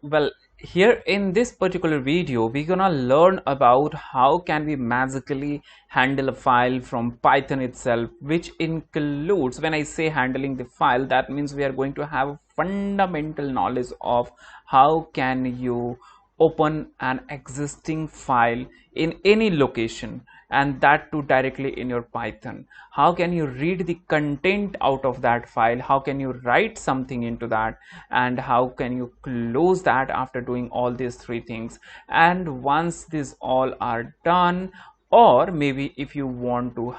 Well, here in this particular video, we're gonna learn about how can we magically handle a file from Python itself, which includes, when I say handling the file, that means we are going to have fundamental knowledge of how can you open an existing file in any location, and that too directly in your Python. How can you read the content out of that file? How can you write something into that? And how can you close that after doing all these three things? And once these all are done, or maybe if you want to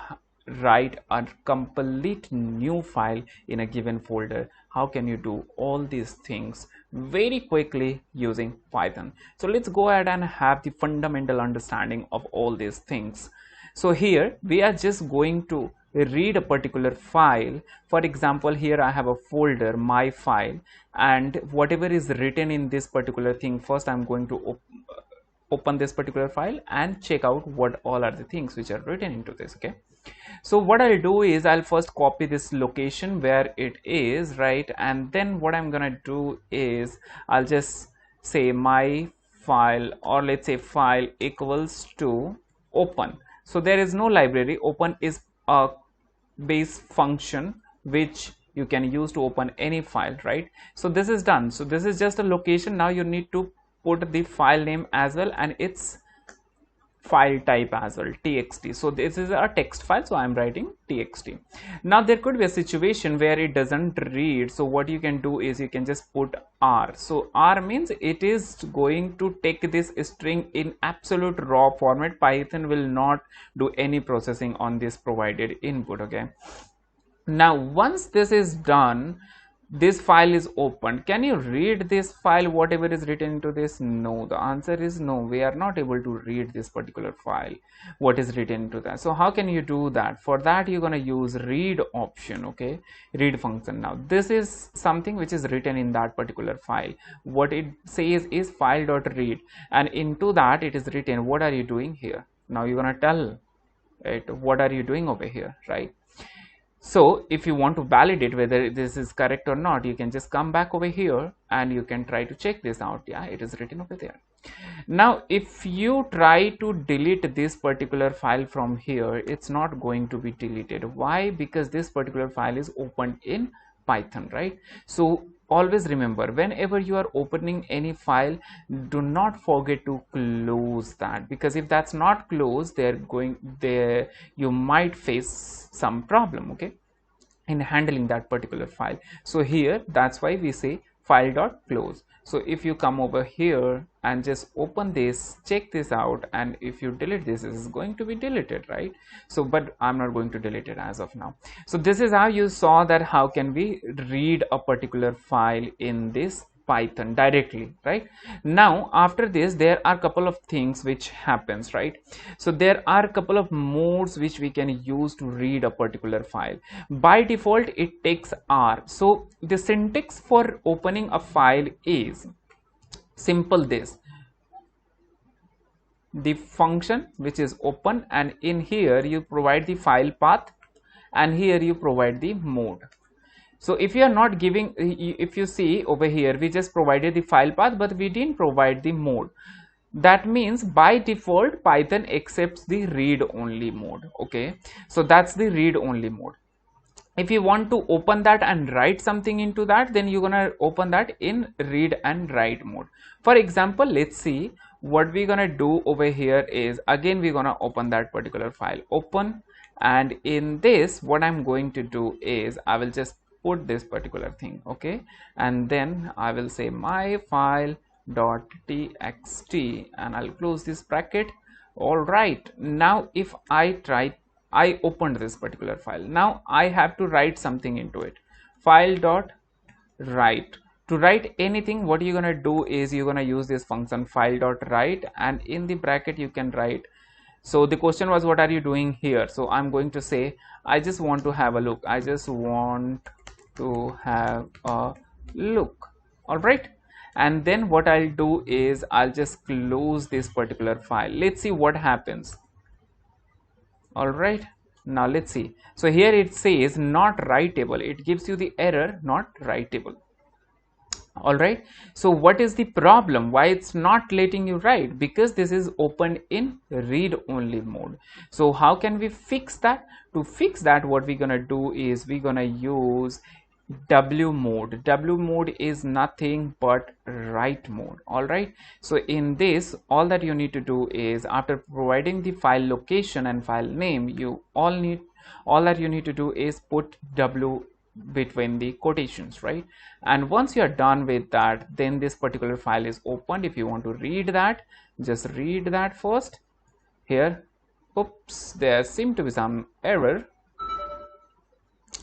write a complete new file in a given folder, how can you do all these things very quickly using Python? So let's go ahead and have the fundamental understanding of all these things. So here we are just going to read a particular file. For example, here I have a folder, my file, and whatever is written in this particular thing, first I'm going to open this particular file and check out what all are the things which are written into this. Okay, so what I'll do is I'll first copy this location where it is, right? And then what I'm gonna do is I'll just say my file, or let's say file equals to open. So there is no library. Open is a base function which you can use to open any file, right? So this is done. So this is just a location. Now you need to put the file name as well and its file type as well, txt. So this is a text file, so I'm writing txt. Now there could be a situation where it doesn't read, so what you can do is you can just put r. So r means it is going to take this string in absolute raw format. Python will not do any processing on this provided input. Okay, now once this is done, this file is opened. Can you read this file, whatever is written into this? No, the answer is no. We are not able to read this particular file, what is written into that. So how can you do that? For that you're going to use read option. Okay, read function. Now this is something which is written in that particular file. What it says is file.read, and into that it is written what are you doing here. Now you're going to tell it what are you doing over here, right? So if you want to validate whether this is correct or not, you can just come back over here and you can try to check this out. Yeah, it is written over there. Now if you try to delete this particular file from here, it's not going to be deleted. Why? Because this particular file is opened in Python, right? So always remember, whenever you are opening any file, do not forget to close that, because if that's not closed, you might face some problem, okay, in handling that particular file. So here that's why we say file.close. So if you come over here and just open this, check this out, and if you delete this, this is going to be deleted, right? So but I'm not going to delete it as of now. So this is how you saw that how can we read a particular file in this Python directly, right? Now after this there are a couple of things which happens, right? So there are a couple of modes which we can use to read a particular file. By default it takes R. So the syntax for opening a file is simple this: the function which is open, and in here you provide the file path, and here you provide the mode. So if you are not giving, if you see over here, we just provided the file path, but we didn't provide the mode. That means by default Python accepts the read only mode. Okay, so that's the read only mode. If you want to open that and write something into that, then you're gonna open that in read and write mode. For example, let's see what we're gonna do over here is, again we're gonna open that particular file, open, and in this what I'm going to do is I will just put this particular thing, okay, and then I will say my file dot txt and I'll close this bracket. All right, now if I opened this particular file, now I have to write something into it. File dot write. To write anything, what you're gonna do is you're gonna use this function file dot write, and in the bracket you can write. So the question was what are you doing here? So I'm going to say I just want to have a look. I just want to have a look. All right, and then what I'll do is I'll just close this particular file. Let's see what happens. All right, now let's see. So here it says not writable. It gives you the error not writable. All right, so what is the problem? Why it's not letting you write? Because this is opened in read only mode. So how can we fix that? To fix that, what we're gonna do is we're gonna use W mode. W mode is nothing but write mode. All right, so in this, all that you need to do is, after providing the file location and file name, all that you need to do is put W between the quotations, right? And once you are done with that, then this particular file is opened. If you want to read that, just read that first. Here, oops, there seemed to be some error.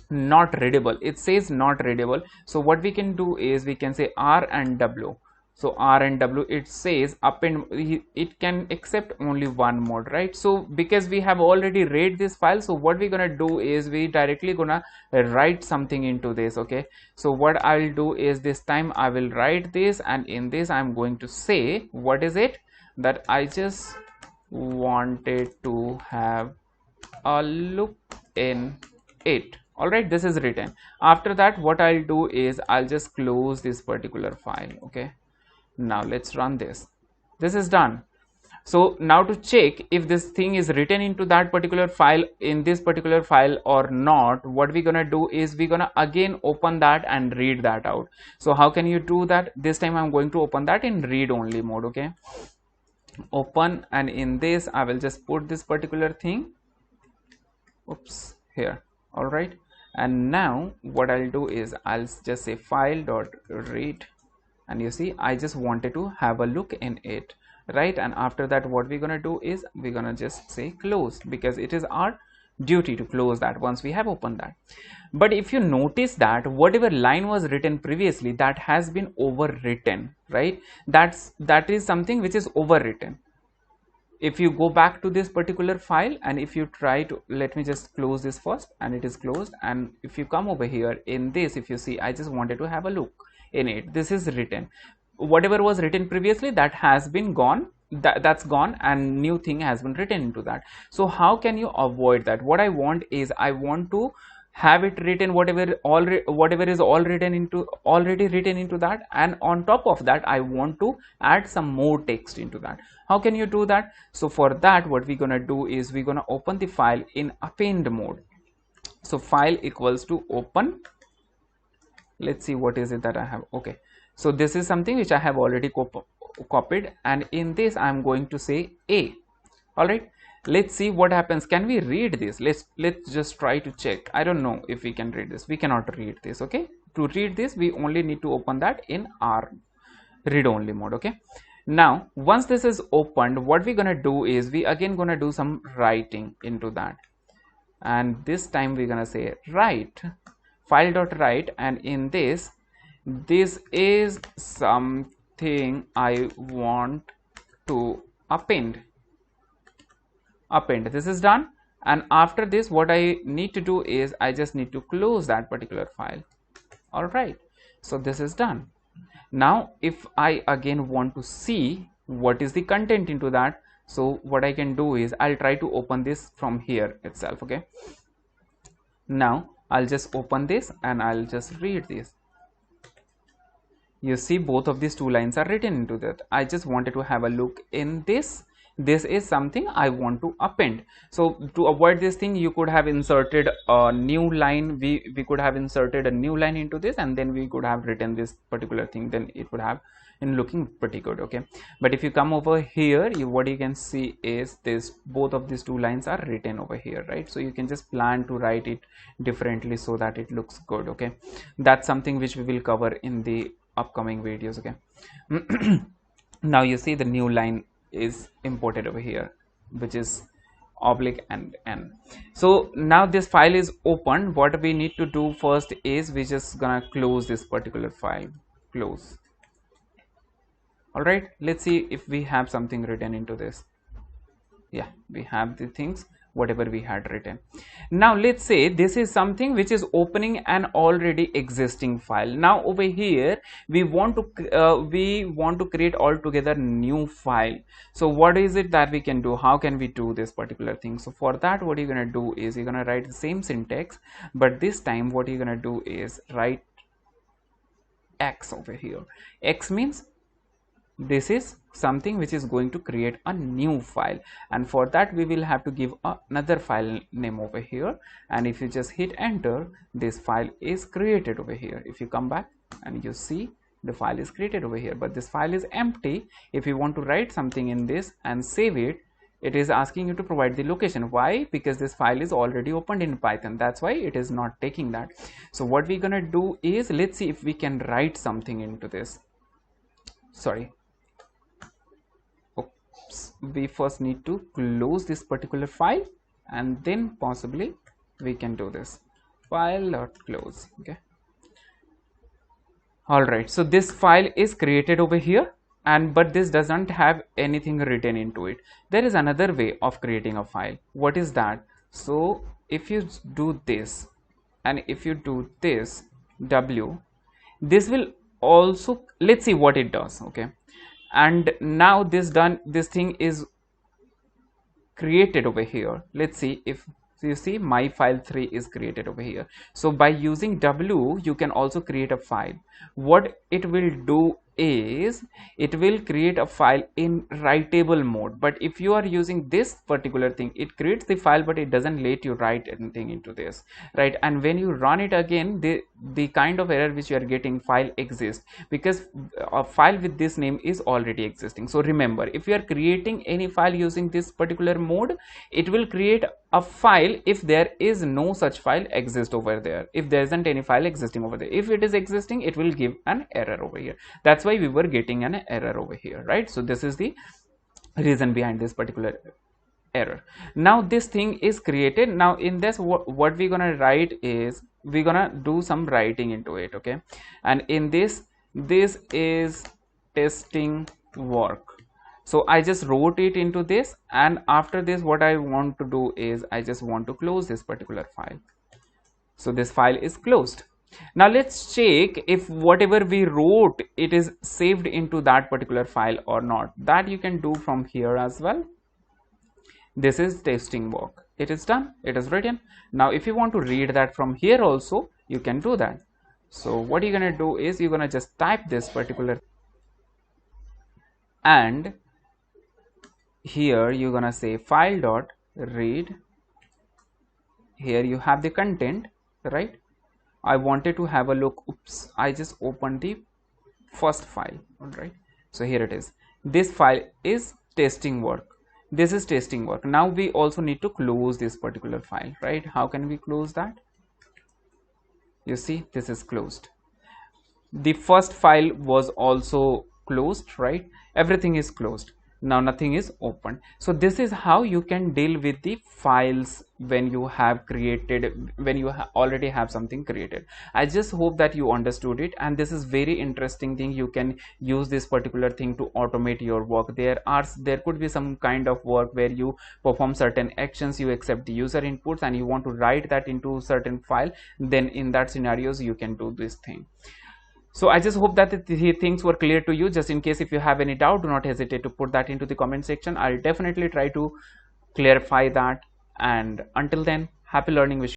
Not readable, it says not readable. So what we can do is we can say R and W. So R and W, it says append, it can accept only one mode, right? So because we have already read this file, so what we're gonna do is we directly gonna write something into this. Okay, so what I'll do is this time I will write this, and in this I'm going to say, what is it that I just wanted to have a look in it. All right, this is written. After that, what I'll do is I'll just close this particular file. Okay, now let's run this. This is done. So now to check if this thing is written into that particular file, in this particular file or not, what we're gonna do is we're gonna again open that and read that out. So how can you do that? This time I'm going to open that in read only mode. Okay, open, and in this I will just put this particular thing, oops, here. All right, and now what I'll do is I'll just say file dot read, and you see I just wanted to have a look in it, right? And after that, what we're gonna do is we're gonna just say close, because it is our duty to close that once we have opened that. But if you notice that whatever line was written previously, that has been overwritten, right? That is something which is overwritten. If you go back to this particular file, and if you try to, let me just close this first, and it is closed, and if you come over here in this, if you see, I just wanted to have a look in it, this is written. Whatever was written previously, that has been gone, that's gone, and new thing has been written into that. So how can you avoid that? What I want is, I want to have it written whatever is already written into that, and on top of that I want to add some more text into that. How can you do that? So for that, what we're gonna do is we're gonna open the file in append mode. So file equals to open, let's see what is it that I have. Okay, so this is something which I have already copied, and in this I'm going to say A. All right, let's see what happens. Can we read this? Let's just try to check. I don't know if we can read this. We cannot read this. Okay, to read this we only need to open that in our read only mode. Okay, now once this is opened, what we're gonna do is we again gonna do some writing into that, and this time we're gonna say write, file dot write, and in this is something I want to append. This is done, and after this what I need to do is I just need to close that particular file. All right, so this is done. Now if I again want to see what is the content into that, so what I can do is I'll try to open this from here itself. Okay, now I'll just open this and I'll just read this. You see both of these two lines are written into that. I just wanted to have a look in this. This is something I want to append. So to avoid this thing, you could have inserted a new line. We could have inserted a new line into this, and then we could have written this particular thing. Then it would have been looking pretty good. Okay, but if you come over here, what you can see is this, both of these two lines are written over here, right? So you can just plan to write it differently so that it looks good. Okay, that's something which we will cover in the upcoming videos. Okay, now you see the new line is imported over here, which is oblique and n. So now this file is open. What we need to do first is we just gonna close this particular file. Close. All right, let's see if we have something written into this. Yeah, we have the things whatever we had written. Now let's say this is something which is opening an already existing file. Now over here we want to create altogether new file. So what is it that we can do? How can we do this particular thing? So for that, what you're gonna do is you're gonna write the same syntax, but this time what you're gonna do is write X over here. X means this is something which is going to create a new file, and for that we will have to give another file name over here, and if you just hit enter, this file is created over here. If you come back and you see, the file is created over here, but this file is empty. If you want to write something in this and save it, it is asking you to provide the location. Why? Because this file is already opened in Python, that's why it is not taking that. So what we're gonna do is, let's see if we can write something into this. Sorry, we first need to close this particular file, and then possibly we can do this. File.close. Okay, all right, so this file is created over here, and but this doesn't have anything written into it. There is another way of creating a file. What is that? So if you do this, and if you do this w, this will also, let's see what it does. Okay, and now this thing is created over here. Let's see if you see my file 3 is created over here. So by using w, you can also create a file. What it will do is, it will create a file in writable mode, but if you are using this particular thing, it creates the file but it doesn't let you write anything into this, right? And when you run it again, the kind of error which you are getting, file exists, because a file with this name is already existing. So remember, if you are creating any file using this particular mode, it will create a file if there is no such file exist over there, if there isn't any file existing over there. If it is existing, it will give an error over here. That's why we were getting an error over here, right? So this is the reason behind this particular error. Now this thing is created. Now in this, what we're gonna write is, we're gonna do some writing into it. Okay, and in this is testing work. So I just wrote it into this, and after this what I want to do is, I just want to close this particular file. So this file is closed. Now let's check if whatever we wrote, it is saved into that particular file or not. That you can do from here as well. This is testing work. It is done, it is written. Now if you want to read that from here also, you can do that. So what you're gonna do is, you're gonna just type this particular, and here you're gonna say file dot read. Here you have the content, right? I wanted to have a look. Oops, I just opened the first file. All right, so here it is. This file is testing work. This is testing work. Now we also need to close this particular file, right? How can we close that? You see, this is closed. The first file was also closed, right? Everything is closed. Now nothing is open. So this is how you can deal with the files when you have created, when you already have something created. I just hope that you understood it, and this is very interesting thing. You can use this particular thing to automate your work. There could be some kind of work where you perform certain actions, you accept the user inputs, and you want to write that into certain file. Then in that scenarios you can do this thing. So I just hope that the things were clear to you. Just in case if you have any doubt, do not hesitate to put that into the comment section. I'll definitely try to clarify that. And until then, happy learning. Wish